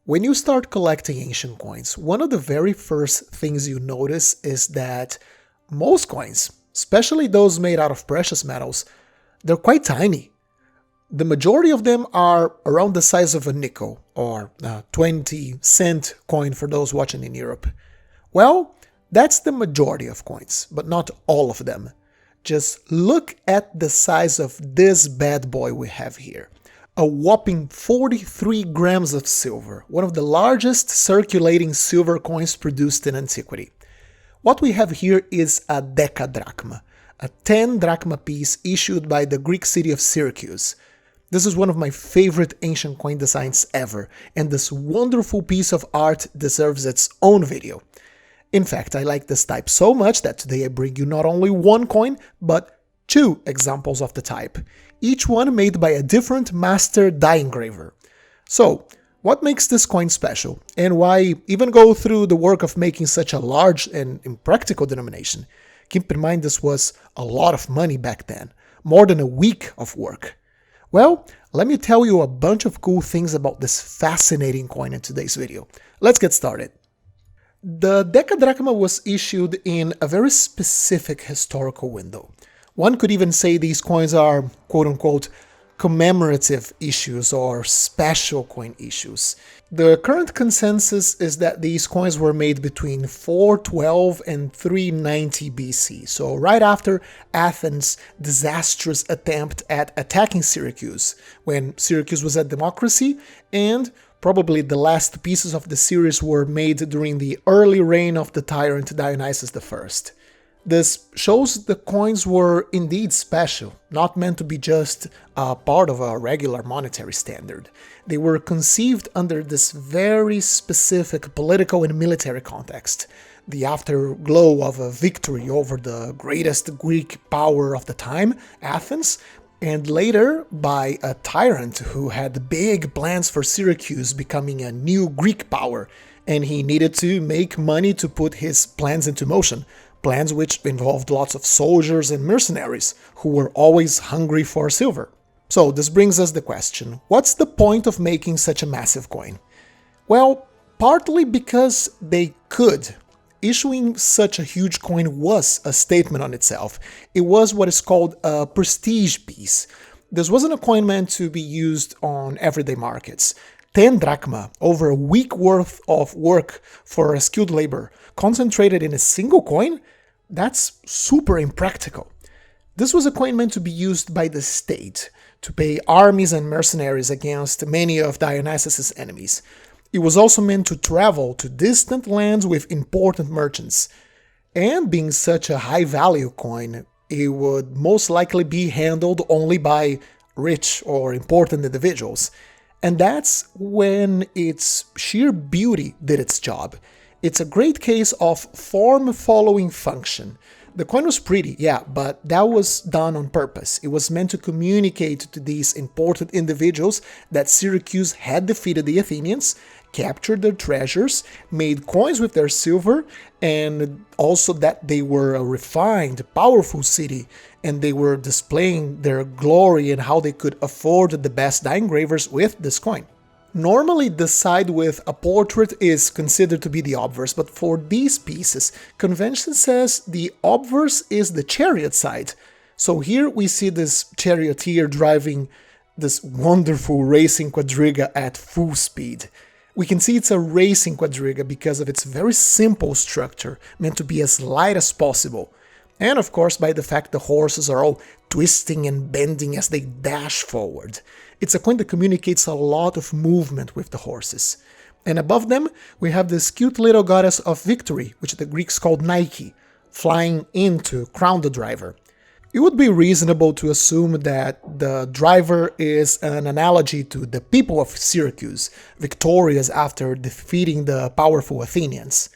When you start collecting ancient coins, one of the very first things you notice is that most coins, especially those made out of precious metals, they're quite tiny. The majority of them are around the size of a nickel, or a 20-cent coin for those watching in Europe. Well, that's the majority of coins, but not all of them. Just look at the size of this bad boy we have here. A whopping 43 grams of silver, one of the largest circulating silver coins produced in antiquity. What we have here is a decadrachm, a 10 drachma piece issued by the Greek city of Syracuse. This is one of my favorite ancient coin designs ever, and this wonderful piece of art deserves its own video. In fact, I like this type so much that today I bring you not only one coin, but two examples of the type, each one made by a different master die engraver. So, what makes this coin special, and why even go through the work of making such a large and impractical denomination? Keep in mind this was a lot of money back then, more than a week of work. Well, let me tell you a bunch of cool things about this fascinating coin in today's video. Let's get started. The decadrachm was issued in a very specific historical window. One could even say these coins are quote-unquote commemorative issues or special coin issues. The current consensus is that these coins were made between 412 and 390 BC, so right after Athens' disastrous attempt at attacking Syracuse, when Syracuse was a democracy, and probably the last pieces of the series were made during the early reign of the tyrant Dionysus I. This shows the coins were indeed special, not meant to be just a part of a regular monetary standard. They were conceived under this very specific political and military context, the afterglow of a victory over the greatest Greek power of the time, Athens, and later by a tyrant who had big plans for Syracuse becoming a new Greek power, and he needed to make money to put his plans into motion. Plans which involved lots of soldiers and mercenaries who were always hungry for silver. So this brings us the question, what's the point of making such a massive coin? Well, partly because they could. Issuing such a huge coin was a statement on itself. It was what is called a prestige piece. This wasn't a coin meant to be used on everyday markets. 10 drachma, over a week worth of work for a skilled labor, concentrated in a single coin? That's super impractical. This was a coin meant to be used by the state, to pay armies and mercenaries against many of Dionysus' enemies. It was also meant to travel to distant lands with important merchants. And being such a high-value coin, it would most likely be handled only by rich or important individuals. And that's when its sheer beauty did its job. It's a great case of form-following function. The coin was pretty, yeah, but that was done on purpose. It was meant to communicate to these important individuals that Syracuse had defeated the Athenians, captured their treasures, made coins with their silver, and also that they were a refined, powerful city, and they were displaying their glory and how they could afford the best die engravers with this coin. Normally, the side with a portrait is considered to be the obverse, but for these pieces, convention says the obverse is the chariot side. So here we see this charioteer driving this wonderful racing quadriga at full speed. We can see it's a racing quadriga because of its very simple structure, meant to be as light as possible. And of course by the fact the horses are all twisting and bending as they dash forward. It's a coin that communicates a lot of movement with the horses. And above them we have this cute little goddess of victory, which the Greeks called Nike, flying in to crown the driver. It would be reasonable to assume that the driver is an analogy to the people of Syracuse, victorious after defeating the powerful Athenians.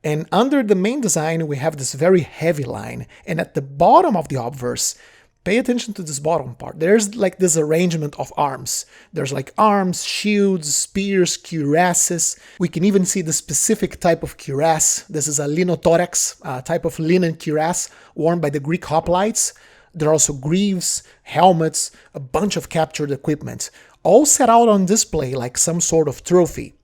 And under the main design we have this very heavy line, and at the bottom of the obverse, pay attention to this bottom part, there's like this arrangement of arms. There's like arms, shields, spears, cuirasses. We can even see the specific type of cuirass. This is a linothorax, a type of linen cuirass worn by the Greek hoplites. There are also greaves, helmets, a bunch of captured equipment, all set out on display like some sort of trophy.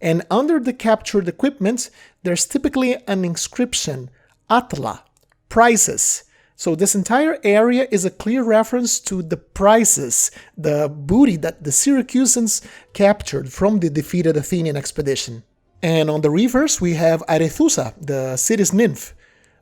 And under the captured equipment, there's typically an inscription, Atla, prices. So this entire area is a clear reference to the prizes, the booty that the Syracusans captured from the defeated Athenian expedition. And on the reverse, we have Arethusa, the city's nymph.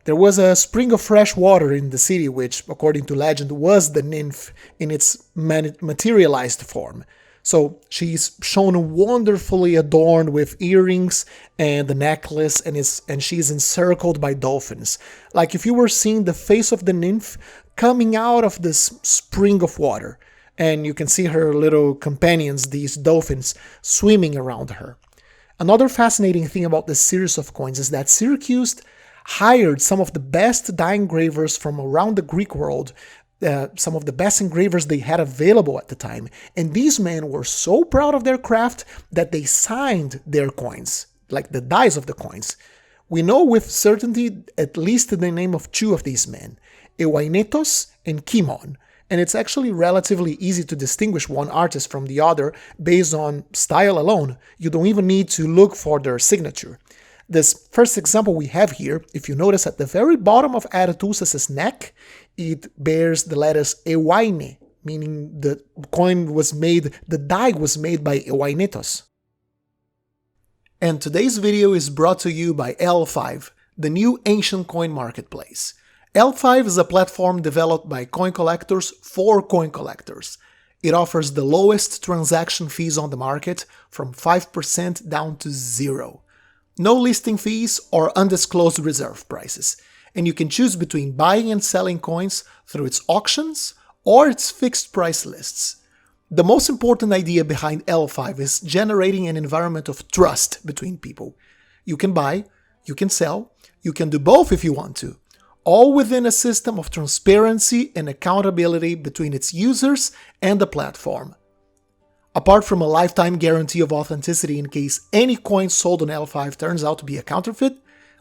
There was a spring of fresh water in the city, which, according to legend, was the nymph in its materialized form. So she's shown wonderfully adorned with earrings and a necklace, and she's encircled by dolphins. Like if you were seeing the face of the nymph coming out of this spring of water. And you can see her little companions, these dolphins, swimming around her. Another fascinating thing about this series of coins is that Syracuse hired some of the best die engravers from around the Greek world, some of the best engravers they had available at the time. And these men were so proud of their craft that they signed their coins, like the dies of the coins. We know with certainty at least the name of two of these men, Euainetos and Kimon. And it's actually relatively easy to distinguish one artist from the other based on style alone. You don't even need to look for their signature. This first example we have here, if you notice at the very bottom of Arethusa's neck, it bears the letters Euaine, meaning the coin was made, the die was made by Euainetos. And today's video is brought to you by L5, the new ancient coin marketplace. L5 is a platform developed by coin collectors for coin collectors. It offers the lowest transaction fees on the market, from 5% down to 0. No listing fees or undisclosed reserve prices, and you can choose between buying and selling coins through its auctions or its fixed price lists. The most important idea behind L5 is generating an environment of trust between people. You can buy, you can sell, you can do both if you want to, all within a system of transparency and accountability between its users and the platform. Apart from a lifetime guarantee of authenticity in case any coin sold on L5 turns out to be a counterfeit,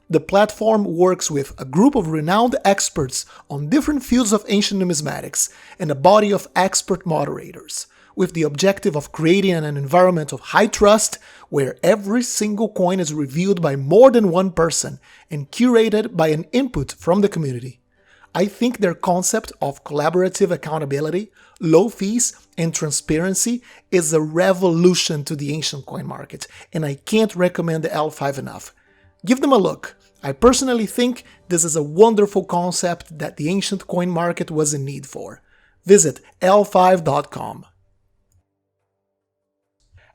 the platform works with a group of renowned experts on different fields of ancient numismatics and a body of expert moderators, with the objective of creating an environment of high trust where every single coin is reviewed by more than one person and curated by an input from the community. I think their concept of collaborative accountability, low fees, and transparency is a revolution to the ancient coin market, and I can't recommend the L5 enough. Give them a look. I personally think this is a wonderful concept that the ancient coin market was in need for. Visit l5.com.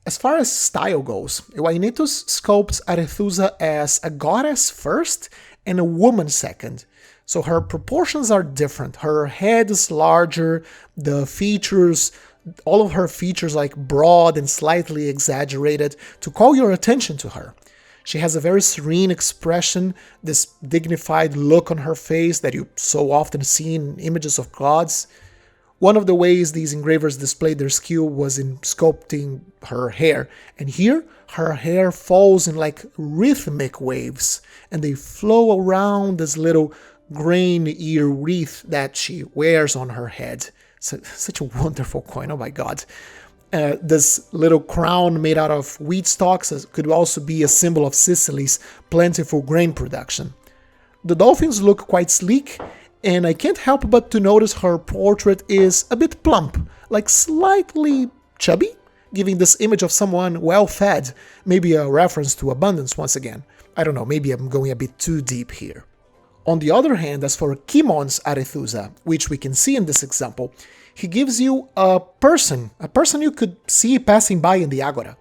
As far as style goes, Euainetos sculpts Arethusa as a goddess first and a woman second. So her proportions are different. Her head is larger, the features, all of her features like broad and slightly exaggerated to call your attention to her. She has a very serene expression, this dignified look on her face that you so often see in images of gods. One of the ways these engravers displayed their skill was in sculpting her hair. And here, her hair falls in like rhythmic waves, and they flow around this little grain ear wreath that she wears on her head. Such a wonderful coin, oh my god. This little crown made out of wheat stalks could also be a symbol of Sicily's plentiful grain production. The dolphins look quite sleek, and I can't help but to notice her portrait is a bit plump, like slightly chubby, giving this image of someone well-fed, maybe a reference to abundance once again. I don't know, maybe I'm going a bit too deep here. On the other hand, as for Kimon's Arethusa, which we can see in this example, he gives you a person you could see passing by in the agora.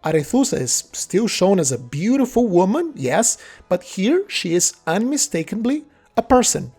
Arethusa is still shown as a beautiful woman, yes, but here she is unmistakably a person.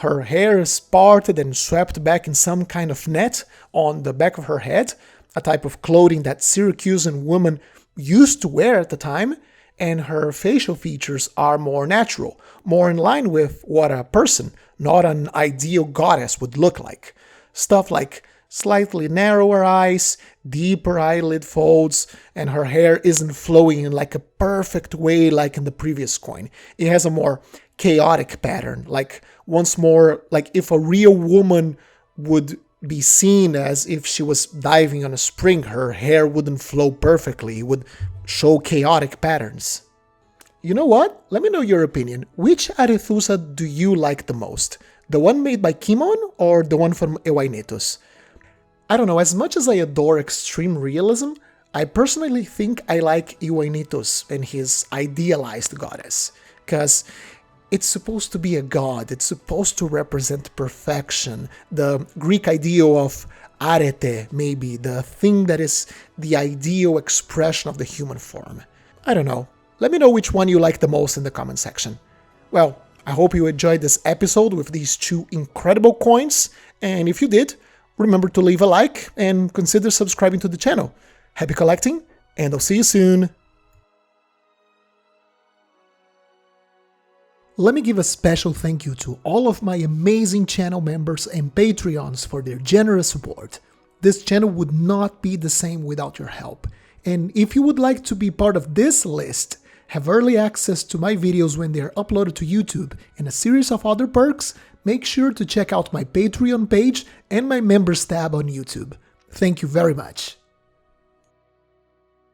Her hair is parted and swept back in some kind of net on the back of her head, a type of clothing that Syracusan women used to wear at the time, and her facial features are more natural, more in line with what a person, not an ideal goddess, would look like. Stuff like slightly narrower eyes, deeper eyelid folds, and her hair isn't flowing in like a perfect way like in the previous coin. It has a more chaotic pattern, like once more, like if a real woman would be seen as if she was diving on a spring. Her hair wouldn't flow perfectly, it would show chaotic patterns. You know what? Let me know your opinion. Which Arethusa do you like the most? The one made by Kimon or the one from Ewainitos? I don't know, as much as I adore extreme realism, I personally think I like Ewainitos and his idealized goddess, because it's supposed to be a god, it's supposed to represent perfection, the Greek ideal of arete, maybe, the thing that is the ideal expression of the human form. I don't know. Let me know which one you like the most in the comment section. Well, I hope you enjoyed this episode with these two incredible coins, and if you did, remember to leave a like and consider subscribing to the channel. Happy collecting, and I'll see you soon! Let me give a special thank you to all of my amazing channel members and Patreons for their generous support. This channel would not be the same without your help. And if you would like to be part of this list, have early access to my videos when they are uploaded to YouTube, and a series of other perks, make sure to check out my Patreon page and my members tab on YouTube. Thank you very much.